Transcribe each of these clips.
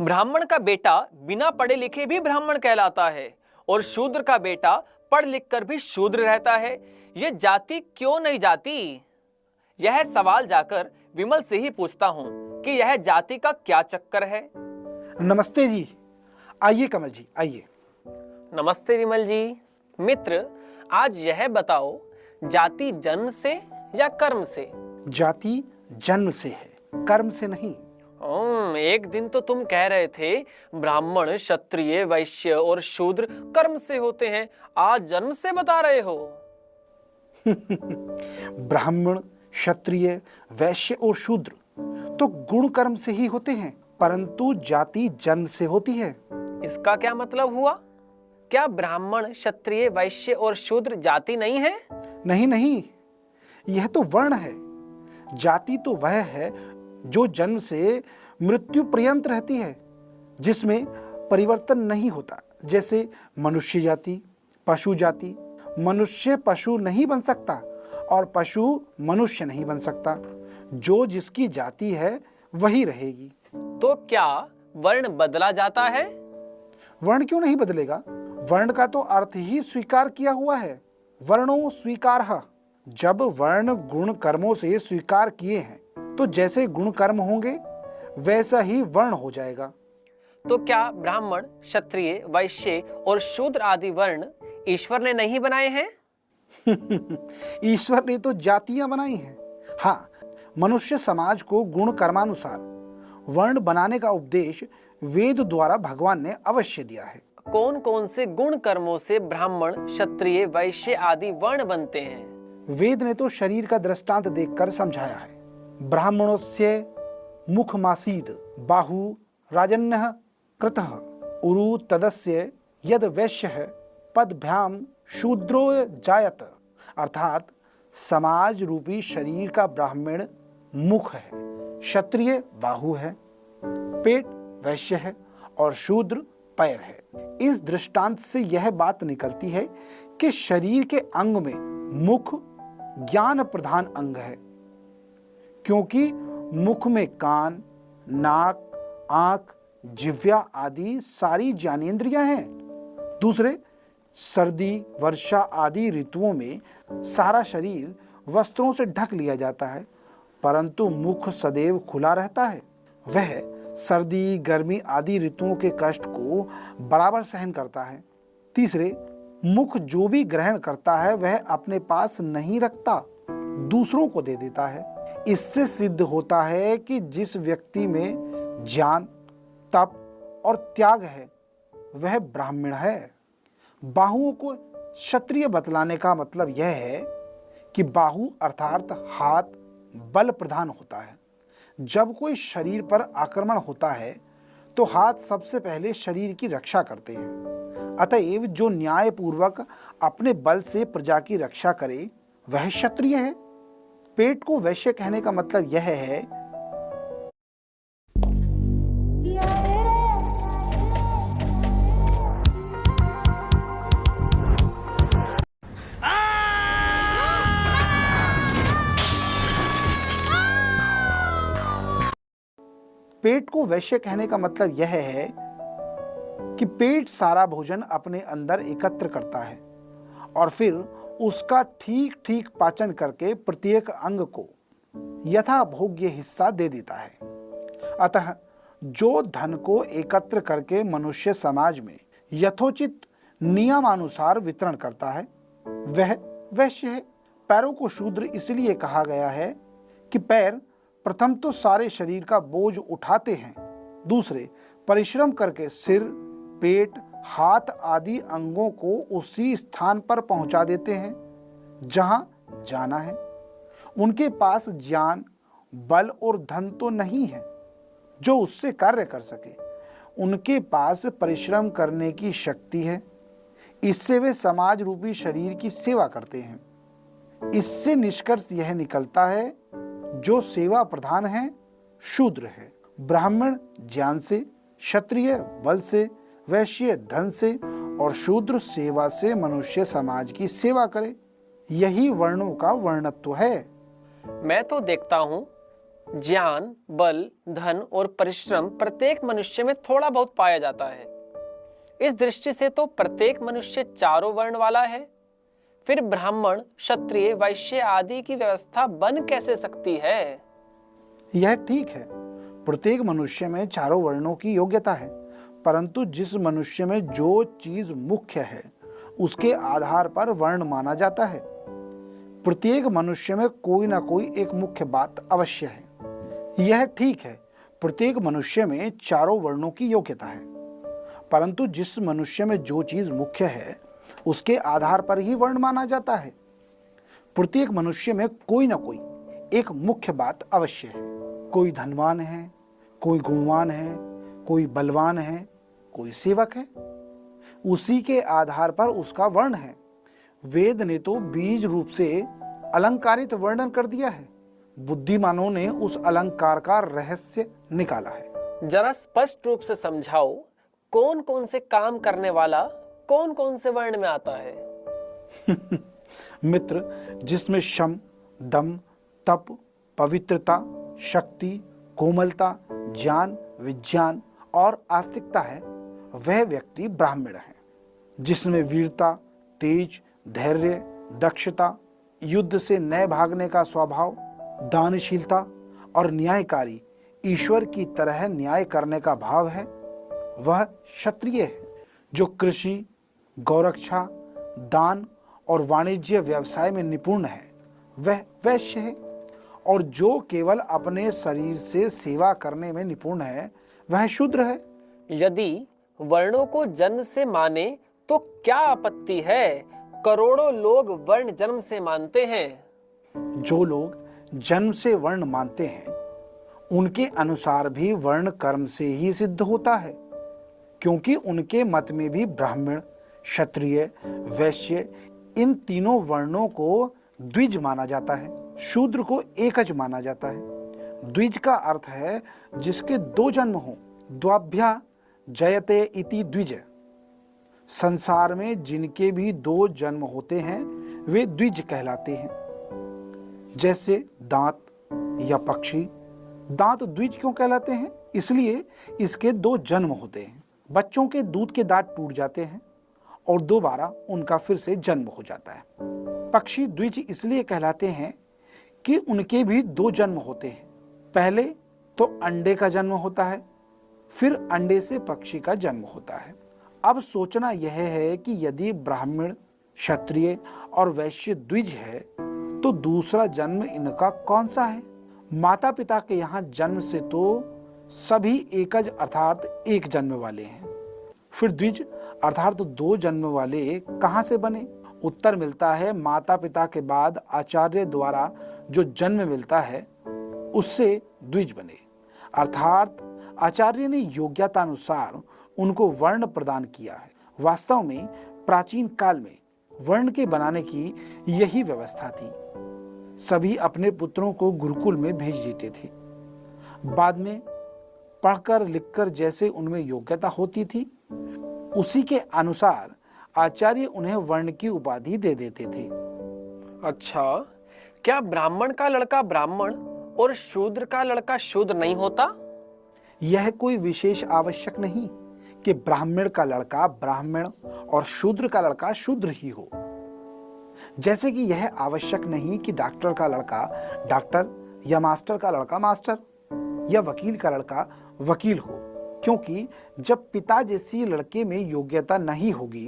ब्राह्मण का बेटा बिना पढ़े लिखे भी ब्राह्मण कहलाता है और शूद्र का बेटा पढ़ लिख कर भी शूद्र रहता है। ये जाति क्यों नहीं जाती? यह सवाल जाकर विमल से ही पूछता हूँ कि यह जाति का क्या चक्कर है। नमस्ते जी। आइए कमल जी, आइए। नमस्ते विमल जी। मित्र, आज यह बताओ, जाति जन्म से या कर्म से? जाति जन्म से है, कर्म से नहीं। एक दिन तो तुम कह रहे थे ब्राह्मण, क्षत्रिय, वैश्य और शूद्र कर्म से होते हैं, आज जन्म से बता रहे हो। ब्राह्मण, क्षत्रिय, वैश्य और शूद्र तो गुण कर्म से ही होते हैं, परंतु जाति जन्म से होती है। इसका क्या मतलब हुआ? क्या ब्राह्मण, क्षत्रिय, वैश्य और शूद्र जाति नहीं है? नहीं नहीं, यह तो वर्ण है। जाति तो वह है जो जन्म से मृत्यु पर्यंत रहती है, जिसमें परिवर्तन नहीं होता। जैसे मनुष्य जाति, पशु जाति। मनुष्य पशु नहीं बन सकता और पशु मनुष्य नहीं बन सकता। जो जिसकी जाति है वही रहेगी। तो क्या वर्ण बदला जाता है? वर्ण क्यों नहीं बदलेगा? वर्ण का तो अर्थ ही स्वीकार किया हुआ है। वर्णो स्वीकारः। जब वर्ण गुण कर्मों से स्वीकार किए हैं तो जैसे गुण कर्म होंगे वैसा ही वर्ण हो जाएगा। तो क्या ब्राह्मण, क्षत्रिय, वैश्य और शूद्र आदि वर्ण ईश्वर ने नहीं बनाए हैं? ईश्वर ने तो जातियां बनाई हैं। हाँ, मनुष्य समाज को गुण कर्मानुसार वर्ण बनाने का उपदेश वेद द्वारा भगवान ने अवश्य दिया है। कौन कौन से गुण कर्मों से ब्राह्मण, क्षत्रिय, वैश्य आदि वर्ण बनते हैं? वेद ने तो शरीर का दृष्टांत देकर समझाया है। ब्राह्मणोस्य मुखमासीद बाहु राजन्यः कृतः उरु तदस्य यद वैश्यः पदभ्याम शूद्रो जायत। अर्थात समाज रूपी शरीर का ब्राह्मण मुख है, क्षत्रिय बाहु है, पेट वैश्य है और शूद्र पैर है। इस दृष्टांत से यह बात निकलती है कि शरीर के अंग में मुख ज्ञान प्रधान अंग है, क्योंकि मुख में कान, नाक, आंख, जिह्वा आदि सारी ज्ञानेंद्रियां हैं। दूसरे, सर्दी, वर्षा आदि ऋतुओं में सारा शरीर वस्त्रों से ढक लिया जाता है, परंतु मुख सदैव खुला रहता है। वह सर्दी, गर्मी आदि ऋतुओं के कष्ट को बराबर सहन करता है। तीसरे, मुख जो भी ग्रहण करता है वह अपने पास नहीं रखता, दूसरों को दे देता है। इससे सिद्ध होता है कि जिस व्यक्ति में ज्ञान, तप और त्याग है वह ब्राह्मण है। बाहुओं को क्षत्रिय बतलाने का मतलब यह है कि बाहु अर्थात हाथ बल प्रधान होता है। जब कोई शरीर पर आक्रमण होता है तो हाथ सबसे पहले शरीर की रक्षा करते हैं। अतएव जो न्यायपूर्वक अपने बल से प्रजा की रक्षा करे वह क्षत्रिय है। पेट को वैश्य कहने का मतलब यह है पेट को वैश्य कहने का मतलब यह है कि पेट सारा भोजन अपने अंदर एकत्र करता है और फिर उसका ठीक ठीक पाचन करके प्रत्येक अंग को यथाभोग्य हिस्सा दे देता है। अतः जो धन को एकत्र करके मनुष्य समाज में यथोचित नियमानुसार वितरण करता है वह वैश्य है। पैरों को शूद्र इसलिए कहा गया है कि पैर प्रथम तो सारे शरीर का बोझ उठाते हैं, दूसरे परिश्रम करके सिर, पेट, हाथ आदि अंगों को उसी स्थान पर पहुंचा देते हैं जहां जाना है। उनके पास ज्ञान, बल और धन तो नहीं है जो उससे कार्य कर सके। उनके पास परिश्रम करने की शक्ति है, इससे वे समाज रूपी शरीर की सेवा करते हैं। इससे निष्कर्ष यह निकलता है जो सेवा प्रधान है शूद्र है। ब्राह्मण ज्ञान से, क्षत्रिय बल से, वैश्य धन से और शूद्र सेवा से मनुष्य समाज की सेवा करे। यही वर्णों का वर्णत्व है। मैं तो देखता हूँ ज्ञान, बल, धन और परिश्रम प्रत्येक मनुष्य में थोड़ा बहुत पाया जाता है। इस दृष्टि से तो प्रत्येक मनुष्य चारों वर्ण वाला है। फिर ब्राह्मण, क्षत्रिय, वैश्य आदि की व्यवस्था बन कैसे सकती है? यह ठीक है, प्रत्येक मनुष्य में चारों वर्णों की योग्यता है, परंतु जिस मनुष्य में जो चीज मुख्य है उसके आधार पर वर्ण माना जाता है। प्रत्येक मनुष्य में कोई ना कोई एक मुख्य बात अवश्य है। यह ठीक है, प्रत्येक मनुष्य में चारों वर्णों की योग्यता है, परंतु जिस मनुष्य में जो चीज मुख्य है उसके आधार पर ही वर्ण माना जाता है। प्रत्येक मनुष्य में कोई ना कोई एक मुख्य बात अवश्य है। कोई धनवान है, कोई गुणवान है, कोई बलवान है, कोई सेवक है, उसी के आधार पर उसका वर्ण है। वेद ने तो बीज रूप से अलंकारित वर्णन कर दिया है। बुद्धिमानों ने उस अलंकार का रहस्य निकाला है। जरा स्पष्ट रूप से समझाओ, कौन कौन से काम करने वाला कौन कौन से वर्ण में आता है? मित्र, जिसमें शम, दम, तप, पवित्रता, शक्ति, कोमलता, ज्ञान, विज्ञान और आस्तिकता है, वह व्यक्ति ब्राह्मण है। जिसमें वीरता, तेज, धैर्य, दक्षता, युद्ध से न भागने का स्वभाव, दानशीलता और न्यायकारी, ईश्वर की तरह न्याय करने का भाव है, वह क्षत्रिय है। जो कृषि, गौरक्षा, दान और वाणिज्य व्यवसाय में निपुण है, वह वैश्य है। और जो केवल अपने शरीर से सेवा करने में निपुण है, वह शूद्र है। यदि वर्णों को जन्म से माने तो क्या आपत्ति है? करोड़ों लोग वर्ण जन्म से मानते हैं। जो लोग जन्म से वर्ण मानते हैं, उनके अनुसार भी वर्ण कर्म से ही सिद्ध होता है, क्योंकि उनके मत में भी ब्राह्मण, क्षत्रिय, वैश्य इन तीनों वर्णों को द्विज माना जाता है, शूद्र को एकज माना जाता है। द्विज का अर्थ है जिसके दो जन्म हो। द्वाभ्या जयते इति द्विज। संसार में जिनके भी दो जन्म होते हैं वे द्विज कहलाते हैं। जैसे दांत या पक्षी। दांत द्विज क्यों कहलाते हैं? इसलिए इसके दो जन्म होते हैं। बच्चों के दूध के दांत टूट जाते हैं और दोबारा उनका फिर से जन्म हो जाता है। पक्षी द्विज इसलिए कहलाते हैं कि उनके भी दो जन्म होते हैं। पहले तो अंडे का जन्म होता है, फिर अंडे से पक्षी का जन्म होता है। अब सोचना यह है कि यदि ब्राह्मण, क्षत्रिय और वैश्य द्विज है तो दूसरा जन्म इनका कौन सा है? माता पिता के यहाँ जन्म से तो सभी एकज अर्थात एक जन्म वाले हैं। फिर द्विज अर्थात दो जन्म वाले कहाँ से बने? उत्तर मिलता है माता पिता के बाद आचार्य द्वारा जो जन्म मिलता है उससे द्विज बने। अर्थात आचार्य ने योग्यतानुसार उनको वर्ण प्रदान किया है। वास्तव में प्राचीन काल में वर्ण के बनाने की यही व्यवस्था थी। सभी अपने पुत्रों को गुरुकुल में भेज देते थे। बाद में पढ़कर लिखकर जैसे उनमें योग्यता होती थी उसी के अनुसार आचार्य उन्हें वर्ण की उपाधि दे देते थे। अच्छा, क्या ब्राह्मण का लड़का ब्राह्मण और शूद्र का लड़का शूद्र नहीं होता? यह कोई विशेष आवश्यक नहीं कि ब्राह्मण का लड़का ब्राह्मण और शूद्र का लड़का शूद्र ही हो। जैसे कि यह आवश्यक नहीं कि डॉक्टर का लड़का डॉक्टर या मास्टर का लड़का मास्टर या वकील का लड़का वकील हो, क्योंकि जब पिता जैसी लड़के में योग्यता नहीं होगी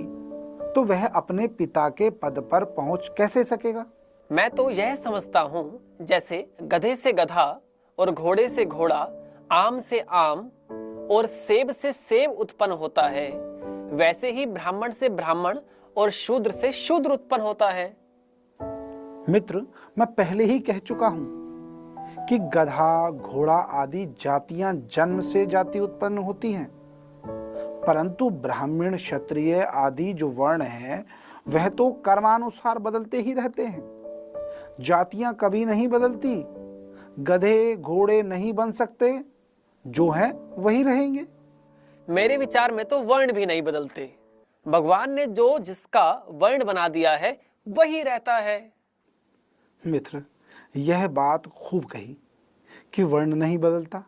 तो वह अपने पिता के पद पर पहुंच कैसे सकेगा? मैं तो यह समझता हूँ, जैसे गधे से गधा और घोड़े से घोड़ा, आम से आम और सेब से सेब उत्पन्न होता है, वैसे ही ब्राह्मण से ब्राह्मण और शूद्र से शूद्र उत्पन्न होता है। मित्र, मैं पहले ही कह चुका हूं कि गधा, घोड़ा आदि जातियां जन्म से जाति उत्पन्न होती हैं, परंतु ब्राह्मण, क्षत्रिय आदि जो वर्ण हैं वह तो कर्मानुसार बदलते ही रहते हैं। जातियां कभी नहीं बदलती। गधे घोड़े नहीं बन सकते, जो हैं वही रहेंगे। मेरे विचार में तो वर्ण भी नहीं बदलते। भगवान ने जो जिसका वर्ण बना दिया है वही रहता है। मित्र, यह बात खूब कही कि वर्ण नहीं बदलता।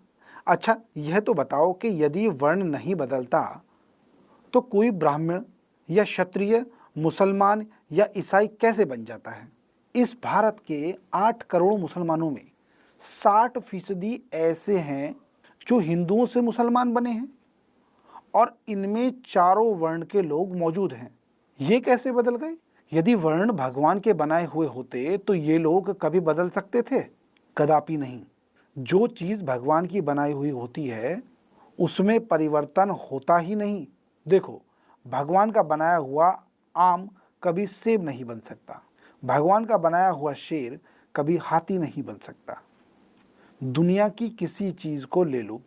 अच्छा, यह तो बताओ कि यदि वर्ण नहीं बदलता तो कोई ब्राह्मण या क्षत्रिय, मुसलमान या ईसाई कैसे बन जाता है? इस भारत के 8 करोड़ मुसलमानों में 60% ऐसे हैं जो हिंदुओं से मुसलमान बने हैं और इनमें चारों वर्ण के लोग मौजूद हैं। ये कैसे बदल गए? यदि वर्ण भगवान के बनाए हुए होते तो ये लोग कभी बदल सकते थे? कदापि नहीं। जो चीज भगवान की बनाई हुई होती है उसमें परिवर्तन होता ही नहीं। देखो, भगवान का बनाया हुआ आम कभी सेब नहीं बन सकता, भगवान का बनाया हुआ शेर कभी हाथी नहीं बन सकता। दुनिया की किसी चीज को ले लो,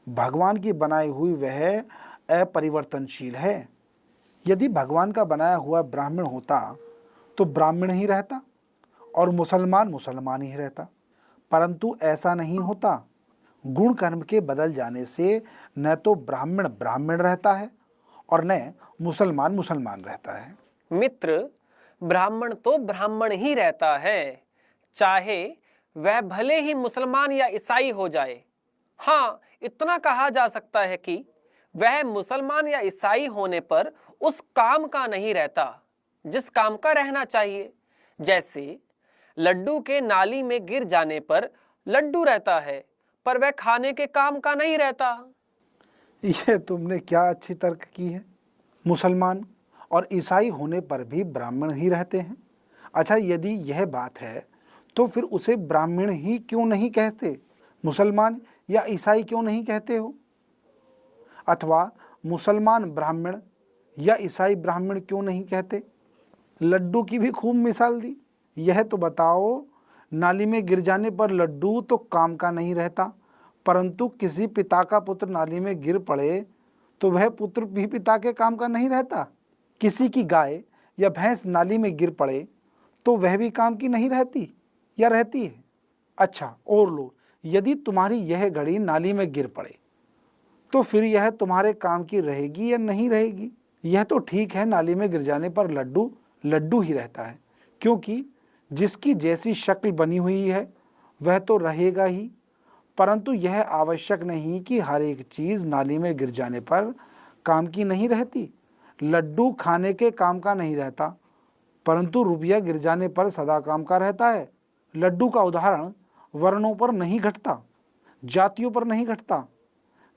भगवान की बनाई हुई वह अपरिवर्तनशील है। यदि भगवान का बनाया हुआ ब्राह्मण होता तो ब्राह्मण ही रहता और मुसलमान मुसलमान ही रहता, परंतु ऐसा नहीं होता। गुण कर्म के बदल जाने से न तो ब्राह्मण ब्राह्मण रहता है और न मुसलमान मुसलमान रहता है। मित्र, ब्राह्मण तो ब्राह्मण ही रहता है, चाहे वह भले ही मुसलमान या ईसाई हो जाए। हाँ, इतना कहा जा सकता है कि वह मुसलमान या ईसाई होने पर उस काम का नहीं रहता जिस काम का रहना चाहिए। जैसे लड्डू के नाली में गिर जाने पर लड्डू रहता है, पर वह खाने के काम का नहीं रहता। यह तुमने क्या अच्छी तर्क की है। मुसलमान और ईसाई होने पर भी ब्राह्मण ही रहते हैं। अच्छा, यदि यह बात है तो फिर उसे ब्राह्मण ही क्यों नहीं कहते, मुसलमान या ईसाई क्यों नहीं कहते हो? अथवा मुसलमान ब्राह्मण या ईसाई ब्राह्मण क्यों नहीं कहते? लड्डू की भी खूब मिसाल दी। यह तो बताओ, नाली में गिर जाने पर लड्डू तो काम का नहीं रहता, परंतु किसी पिता का पुत्र नाली में गिर पड़े तो वह पुत्र भी पिता के काम का नहीं रहता। किसी की गाय या भैंस नाली में गिर पड़े तो वह भी काम की नहीं रहती या रहती है? अच्छा, और लो, यदि तुम्हारी यह घड़ी नाली में गिर पड़े तो फिर यह तुम्हारे काम की रहेगी या नहीं रहेगी? यह तो ठीक है, नाली में गिर जाने पर लड्डू लड्डू ही रहता है, क्योंकि जिसकी जैसी शक्ल बनी हुई है वह तो रहेगा ही। परंतु यह आवश्यक नहीं कि हर एक चीज नाली में गिर जाने पर काम की नहीं रहती। लड्डू खाने के काम का नहीं रहता, परंतु रुपया गिर जाने पर सदा काम का रहता है। लड्डू का उदाहरण वर्णों पर नहीं घटता, जातियों पर नहीं घटता।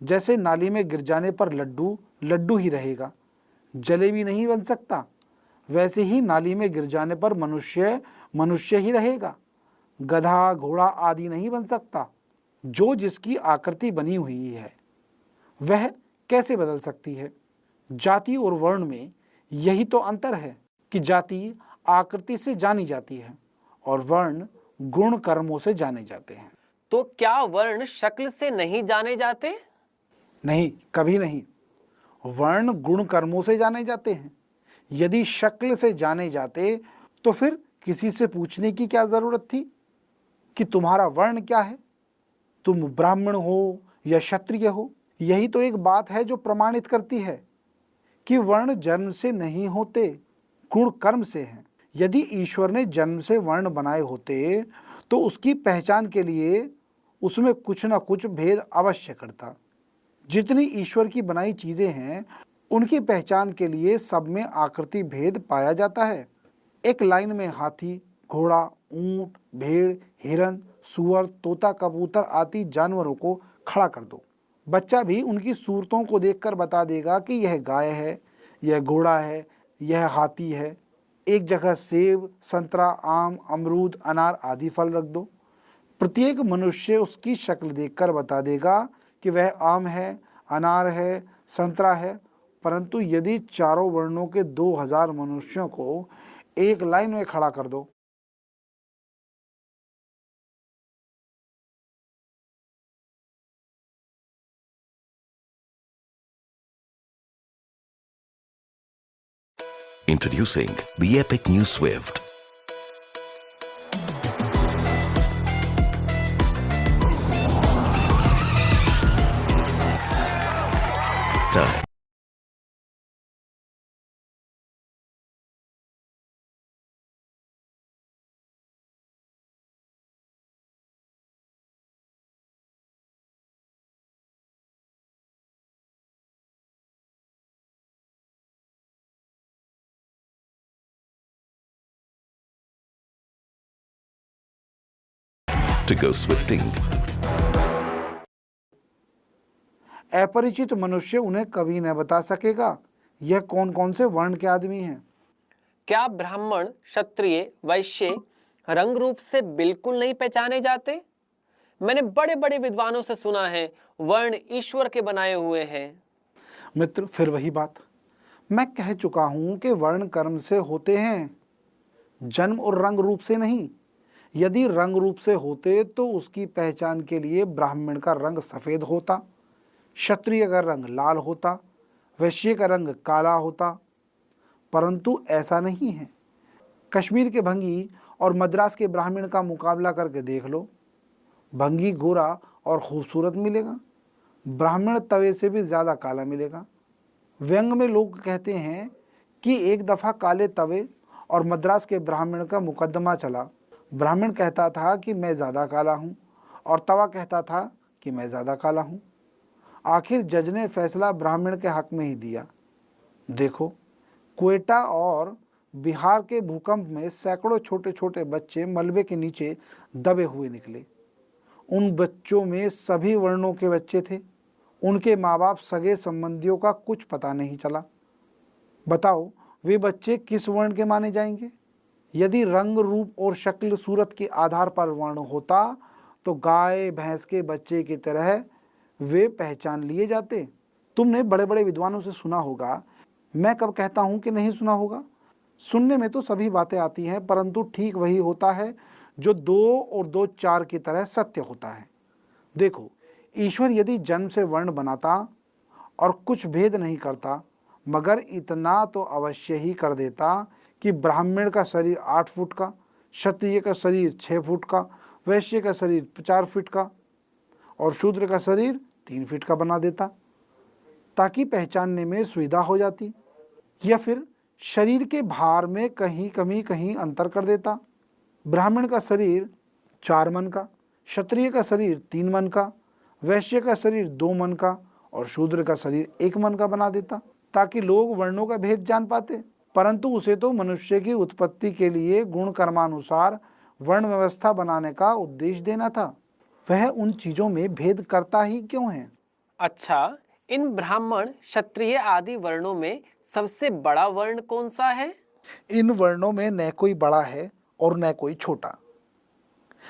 जैसे नाली में गिर जाने पर लड्डू लड्डू ही रहेगा, जलेबी नहीं बन सकता, वैसे ही नाली में गिर जाने पर मनुष्य मनुष्य ही रहेगा, गधा घोड़ा आदि नहीं बन सकता। जो जिसकी आकृति बनी हुई है वह कैसे बदल सकती है? जाति और वर्ण में यही तो अंतर है कि जाति आकृति से जानी जाती है और वर्ण गुण कर्मों से जाने जाते हैं। तो क्या वर्ण शक्ल से नहीं जाने जाते? नहीं, कभी नहीं। वर्ण गुण कर्मों से जाने जाते हैं। यदि शक्ल से जाने जाते तो फिर किसी से पूछने की क्या जरूरत थी कि तुम्हारा वर्ण क्या है, तुम ब्राह्मण हो या क्षत्रिय हो? यही तो एक बात है जो प्रमाणित करती है कि वर्ण जन्म से नहीं होते, गुण कर्म से हैं। यदि ईश्वर ने जन्म से वर्ण बनाए होते तो उसकी पहचान के लिए उसमें कुछ न कुछ भेद अवश्य करता। जितनी ईश्वर की बनाई चीजें हैं उनकी पहचान के लिए सब में आकृति भेद पाया जाता है। एक लाइन में हाथी, घोड़ा, ऊंट, भेड़, हिरन, सुअर, तोता, कबूतर आदि जानवरों को खड़ा कर दो, बच्चा भी उनकी सूरतों को देखकर बता देगा कि यह गाय है, यह घोड़ा है, यह हाथी है। एक जगह सेब, संतरा, आम, अमरूद, अनार आदि फल रख दो, प्रत्येक मनुष्य उसकी शक्ल देखकर बता देगा कि वह आम है, अनार है, संतरा है। परंतु यदि चारों वर्णों के 2000 मनुष्यों को एक लाइन में खड़ा कर दो, Introducing the epic new Swift. Time to go swifting. अपरिचित मनुष्य उन्हें कभी न बता सकेगा यह कौन कौन से वर्ण के आदमी हैं। क्या ब्राह्मण, क्षत्रिय, वैश्य रंग रूप से बिल्कुल नहीं पहचाने जाते? मैंने बड़े बड़े विद्वानों से सुना है वर्ण ईश्वर के बनाए हुए हैं। मित्र, फिर वही बात मैं कह चुका हूं कि वर्ण कर्म से होते हैं, जन्म और रंग रूप से नहीं। यदि रंग रूप से होते तो उसकी पहचान के लिए ब्राह्मण का रंग सफेद होता, क्षत्रिय का रंग लाल होता, वैश्य का रंग काला होता, परंतु ऐसा नहीं है। कश्मीर के भंगी और मद्रास के ब्राह्मण का मुकाबला करके देख लो, भंगी गोरा और खूबसूरत मिलेगा, ब्राह्मण तवे से भी ज़्यादा काला मिलेगा। व्यंग में लोग कहते हैं कि एक दफ़ा काले तवे और मद्रास के ब्राह्मण का मुकदमा चला। ब्राह्मण कहता था कि मैं ज़्यादा काला हूँ और तवा कहता था कि मैं ज़्यादा काला हूँ। आखिर जज ने फैसला ब्राह्मण के हक में ही दिया। देखो, क्वेटा और बिहार के भूकंप में सैकड़ों छोटे छोटे बच्चे मलबे के नीचे दबे हुए निकले। उन बच्चों में सभी वर्णों के बच्चे थे। उनके माँ बाप, सगे संबंधियों का कुछ पता नहीं चला। बताओ, वे बच्चे किस वर्ण के माने जाएंगे? यदि रंग, रूप और शक्ल सूरत के आधार पर वर्ण होता तो गाय भैंस के बच्चे की तरह वे पहचान लिए जाते। तुमने बड़े बड़े विद्वानों से सुना होगा, मैं कब कहता हूं कि नहीं सुना होगा? सुनने में तो सभी बातें आती हैं, परंतु ठीक वही होता है जो 2 और 2 4 की तरह सत्य होता है। देखो, ईश्वर यदि जन्म से वर्ण बनाता और कुछ भेद नहीं करता, मगर इतना तो अवश्य ही कर देता कि ब्राह्मण का शरीर 8 फुट का, क्षत्रिय का शरीर 6 फुट का, वैश्य का शरीर 4 फीट का और शूद्र का शरीर 3 फीट का बना देता, ताकि पहचानने में सुविधा हो जाती। या फिर शरीर के भार में कहीं कमी कहीं अंतर कर देता। ब्राह्मण का शरीर 4 मन का, क्षत्रिय का शरीर 3 मन का, वैश्य का शरीर 2 मन का और शूद्र का शरीर 1 मन का बना देता, ताकि लोग वर्णों का भेद जान पाते। परंतु उसे तो मनुष्य की उत्पत्ति के लिए गुण कर्मानुसार वर्ण व्यवस्था बनाने का उद्देश्य देना था। वह उन चीजों में भेद करता ही क्यों है? अच्छा, इन ब्राह्मण, क्षत्रिय आदि वर्णों में सबसे बड़ा वर्ण कौन सा है? इन वर्णों में न कोई बड़ा है और न कोई छोटा।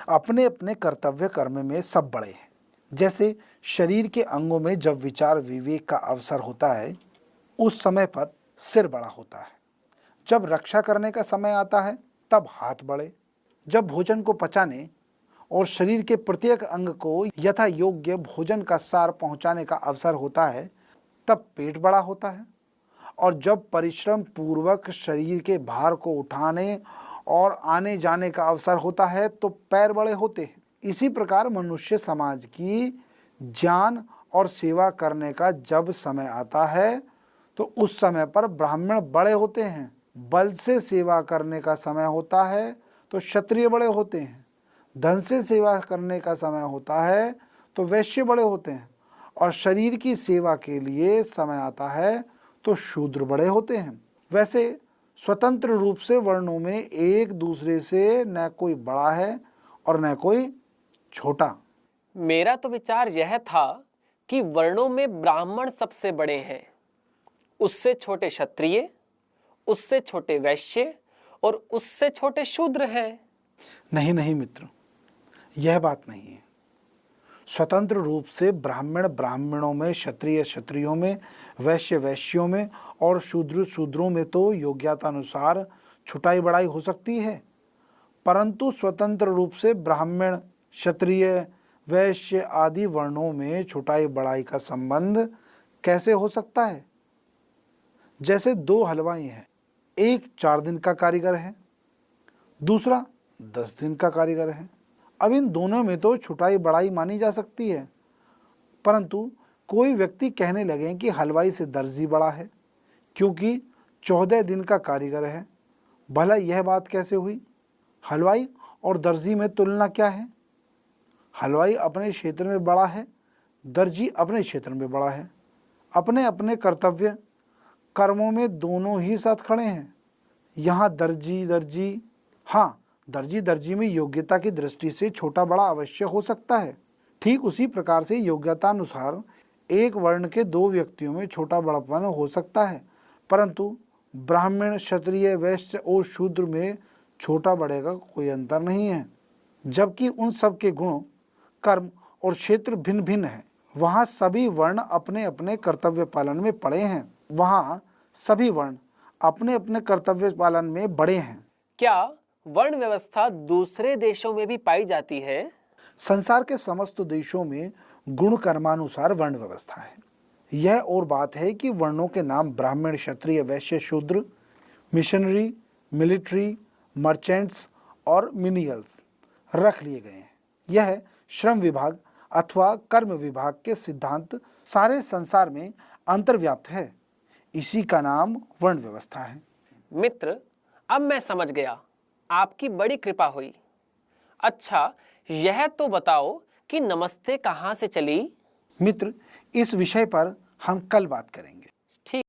अपने अपने कर्तव्य कर्म में सब बड़े हैं। जैसे शरीर के अंगों में जब विचार विवेक का अवसर होता है, उस समय पर सिर बड़ा होता है। जब रक्षा करने का समय आता है, तब हाथ बड़े। जब भोजन को पचाने और शरीर के प्रत्येक अंग को यथा योग्य भोजन का सार पहुंचाने का अवसर होता है, तब पेट बड़ा होता है। और जब परिश्रम पूर्वक शरीर के भार को उठाने और आने जाने का अवसर होता है, तो पैर बड़े होते हैं। इसी प्रकार मनुष्य समाज की ज्ञान और सेवा करने का जब समय आता है, तो उस समय पर ब्राह्मण बड़े होते हैं। बल से सेवा करने का समय होता है तो क्षत्रिय बड़े होते हैं। धन से सेवा करने का समय होता है तो वैश्य बड़े होते हैं। और शरीर की सेवा के लिए समय आता है तो शूद्र बड़े होते हैं। वैसे स्वतंत्र रूप से वर्णों में एक दूसरे से न कोई बड़ा है और न कोई छोटा। मेरा तो विचार यह था कि वर्णों में ब्राह्मण सबसे बड़े हैं, उससे छोटे क्षत्रिय, उससे छोटे वैश्य और उससे छोटे शूद्र हैं। नहीं नहीं मित्र, यह बात नहीं है। स्वतंत्र रूप से ब्राह्मण ब्राह्मणों में, क्षत्रिय क्षत्रियों में, वैश्य वैश्यों में और शूद्र शूद्रों में तो योग्यता अनुसार छुटाई बढ़ाई हो सकती है, परंतु स्वतंत्र रूप से ब्राह्मण, क्षत्रिय, वैश्य आदि वर्णों में छुटाई बढ़ाई का संबंध कैसे हो सकता है? जैसे 2 हलवाई हैं, एक 4 दिन का कारीगर है, दूसरा 10 दिन का कारीगर है। अब इन दोनों में तो छुटाई बढ़ाई मानी जा सकती है, परंतु कोई व्यक्ति कहने लगे कि हलवाई से दर्जी बड़ा है क्योंकि 14 दिन का कारीगर है। भला यह बात कैसे हुई? हलवाई और दर्जी में तुलना क्या है? हलवाई अपने क्षेत्र में बड़ा है, दर्जी अपने क्षेत्र में बड़ा है। अपने अपने कर्तव्य कर्मों में दोनों ही साथ खड़े हैं। यहाँ दर्जी, हाँ दर्जी दर्जी में योग्यता की दृष्टि से छोटा बड़ा अवश्य हो सकता है। ठीक उसी प्रकार से योग्यतानुसार एक वर्ण के दो व्यक्तियों में छोटा बड़ापन हो सकता है, परंतु ब्राह्मण, क्षत्रिय, वैश्य और शूद्र में छोटा बड़े का कोई अंतर नहीं है। जबकि उन सब के गुण, कर्म और क्षेत्र भिन्न भिन्न हैं। वहाँ सभी वर्ण अपने अपने कर्तव्य पालन में पड़े हैं। वहाँ सभी वर्ण अपने अपने कर्तव्य पालन में बड़े हैं। क्या वर्ण व्यवस्था दूसरे देशों में भी पाई जाती है? संसार के समस्त देशों में गुण कर्मानुसार वर्ण व्यवस्था है। यह और बात है कि वर्णों के नाम ब्राह्मण, क्षत्रिय, वैश्य, शूद्र, मिशनरी, मिलिट्री, मर्चेंट्स और मिनियल्स रख लिए गए हैं। यह श्रम विभाग अथवा कर्म विभाग के सिद्धांत सारे संसार में अंतर्व्याप्त है। इसी का नाम वर्ण व्यवस्था है। मित्र, अब मैं समझ गया, आपकी बड़ी कृपा हुई। अच्छा, यह तो बताओ कि नमस्ते कहाँ से चली? मित्र, इस विषय पर हम कल बात करेंगे। ठीक